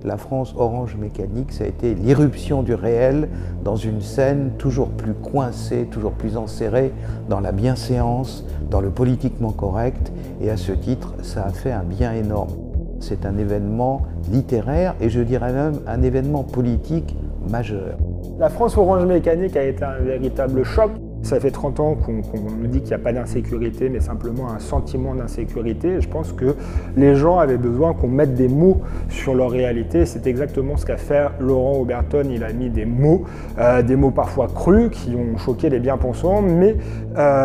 La France Orange Mécanique, ça a été l'irruption du réel dans une scène toujours plus coincée, toujours plus enserrée dans la bienséance, dans le politiquement correct, et à ce titre, ça a fait un bien énorme. C'est un événement littéraire et je dirais même un événement politique majeur. La France Orange Mécanique a été un véritable choc. Ça fait 30 ans qu'on nous dit qu'il n'y a pas d'insécurité, mais simplement un sentiment d'insécurité. Et je pense que les gens avaient besoin qu'on mette des mots sur leur réalité. C'est exactement ce qu'a fait Laurent Oberton. Il a mis des mots parfois crus, qui ont choqué les bien-pensants, mais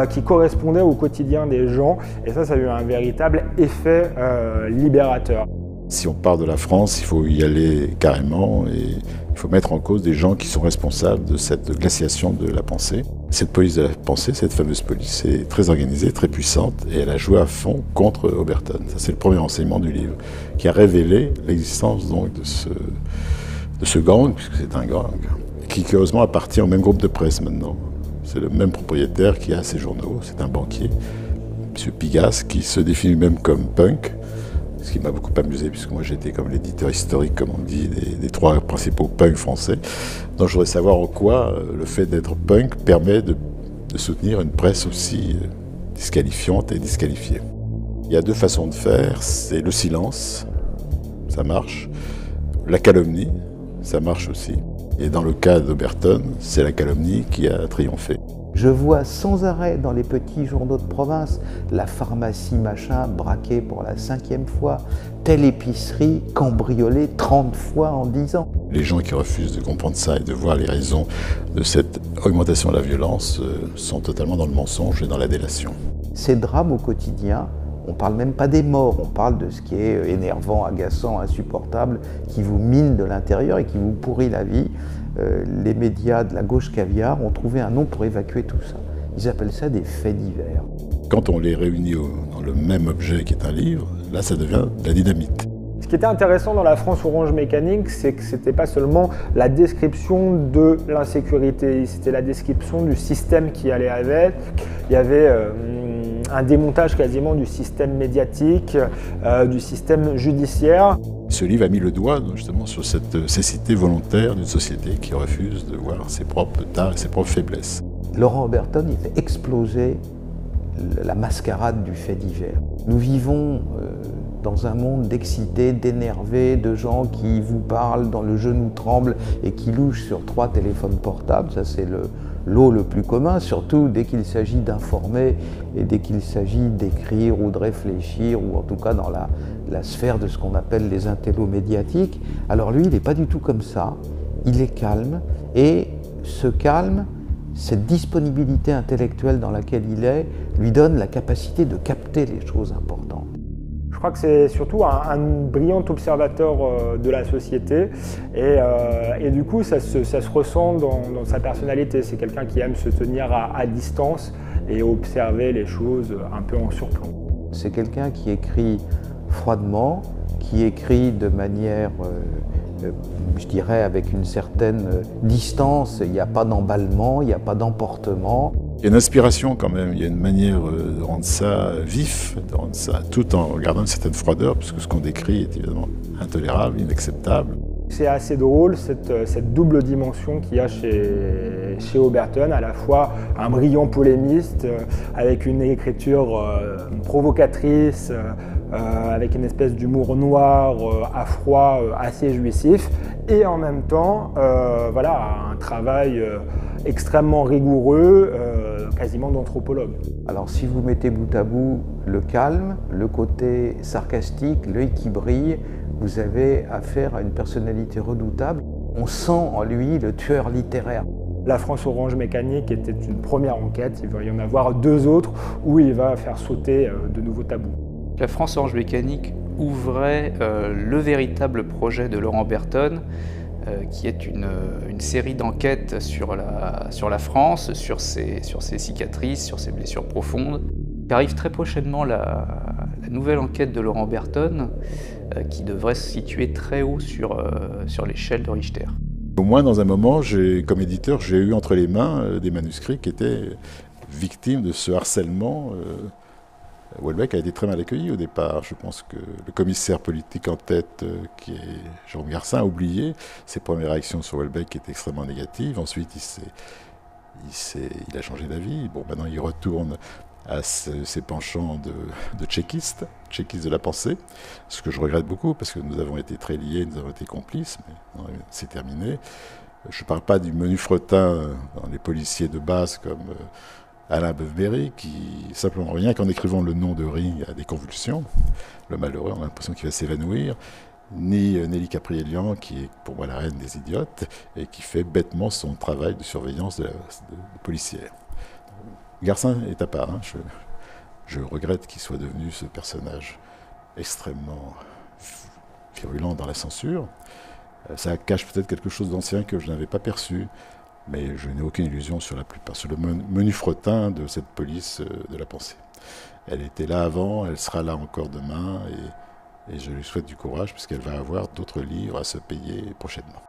qui correspondaient au quotidien des gens. Et ça a eu un véritable effet libérateur. Si on parle de la France, il faut y aller carrément et il faut mettre en cause des gens qui sont responsables de cette glaciation de la pensée. Cette police de la pensée, cette fameuse police, est très organisée, très puissante et elle a joué à fond contre Oberton. Ça, c'est le premier enseignement du livre, qui a révélé l'existence donc de ce gang, puisque c'est un gang, qui curieusement appartient au même groupe de presse maintenant. C'est le même propriétaire qui a ses journaux, c'est un banquier, M. Pigasse, qui se définit lui-même comme punk. Ce qui m'a beaucoup amusé, puisque moi j'étais comme l'éditeur historique, comme on dit, des trois principaux punks français. Donc je voudrais savoir en quoi le fait d'être punk permet de soutenir une presse aussi disqualifiante et disqualifiée. Il y a deux façons de faire, c'est le silence, ça marche, la calomnie, ça marche aussi. Et dans le cas d'Oberton, c'est la calomnie qui a triomphé. Je vois sans arrêt dans les petits journaux de province la pharmacie machin braquée pour la 5e fois, telle épicerie cambriolée 30 fois en 10 ans. Les gens qui refusent de comprendre ça et de voir les raisons de cette augmentation de la violence sont totalement dans le mensonge et dans la délation. Ces drames au quotidien, on ne parle même pas des morts, on parle de ce qui est énervant, agaçant, insupportable, qui vous mine de l'intérieur et qui vous pourrit la vie. Les médias de la gauche caviar ont trouvé un nom pour évacuer tout ça. Ils appellent ça des faits divers. Quand on les réunit dans le même objet qui est un livre, là ça devient de la dynamite. Ce qui était intéressant dans la France Orange Mécanique, c'est que ce n'était pas seulement la description de l'insécurité, c'était la description du système qui allait avec. Il y avait un démontage quasiment du système médiatique, du système judiciaire. Ce livre a mis le doigt justement sur cette cécité volontaire d'une société qui refuse de voir ses propres tares et ses propres faiblesses. Laurent Oberton, il fait exploser la mascarade du fait divers. Nous vivons dans un monde d'excités, d'énervés, de gens qui vous parlent dans le genou tremble et qui louchent sur 3 téléphones portables. Ça, c'est le lot le plus commun, surtout dès qu'il s'agit d'informer et dès qu'il s'agit d'écrire ou de réfléchir, ou en tout cas dans la sphère de ce qu'on appelle les intellos médiatiques. Alors lui, il n'est pas du tout comme ça, il est calme, et ce calme, cette disponibilité intellectuelle dans laquelle il est, lui donne la capacité de capter les choses importantes. Je crois que c'est surtout un brillant observateur de la société et du coup ça se ressent dans sa personnalité. C'est quelqu'un qui aime se tenir à distance et observer les choses un peu en surplomb. C'est quelqu'un qui écrit froidement, qui écrit de manière, je dirais, avec une certaine distance. Il n'y a pas d'emballement, il n'y a pas d'emportement. Il y a une inspiration quand même, il y a une manière de rendre ça vif, de rendre ça tout en gardant une certaine froideur, puisque ce qu'on décrit est évidemment intolérable, inacceptable. C'est assez drôle cette double dimension qu'il y a chez Oberton, à la fois un brillant polémiste, avec une écriture provocatrice, avec une espèce d'humour noir, à froid, assez jouissif, et en même temps, voilà, un travail extrêmement rigoureux, quasiment d'anthropologue. Alors si vous mettez bout à bout le calme, le côté sarcastique, l'œil qui brille, vous avez affaire à une personnalité redoutable. On sent en lui le tueur littéraire. La France Orange Mécanique était une première enquête, il va y en avoir 2 autres où il va faire sauter de nouveaux tabous. La France Orange Mécanique ouvrait le véritable projet de Laurent Oberton, qui est une série d'enquêtes sur la France, sur ses cicatrices, sur ses blessures profondes. Arrive très prochainement la nouvelle enquête de Laurent Oberton, qui devrait se situer très haut sur l'échelle de Richter. Au moins, dans un moment, comme éditeur, j'ai eu entre les mains des manuscrits qui étaient victimes de ce harcèlement Houellebecq a été très mal accueilli au départ. Je pense que le commissaire politique en tête, qui est Jérôme Garcin, a oublié ses premières réactions sur Houellebecq qui étaient extrêmement négatives. Ensuite, il a changé d'avis. Bon, maintenant, il retourne à ses penchants de tchéquiste de la pensée, ce que je regrette beaucoup parce que nous avons été très liés, nous avons été complices, mais c'est terminé. Je ne parle pas du menu fretin dans les policiers de base comme Alain Beuve-Berry, qui simplement rien qu'en écrivant le nom de Ring a des convulsions, le malheureux, on a l'impression qu'il va s'évanouir, ni Nelly Capriélian, qui est pour moi la reine des idiotes, et qui fait bêtement son travail de surveillance de policière. Garcin est à part. Hein. Je regrette qu'il soit devenu ce personnage extrêmement virulent dans la censure. Ça cache peut-être quelque chose d'ancien que je n'avais pas perçu, mais je n'ai aucune illusion sur le menu fretin de cette police de la pensée. Elle était là avant, elle sera là encore demain, et je lui souhaite du courage puisqu'elle va avoir d'autres livres à se payer prochainement.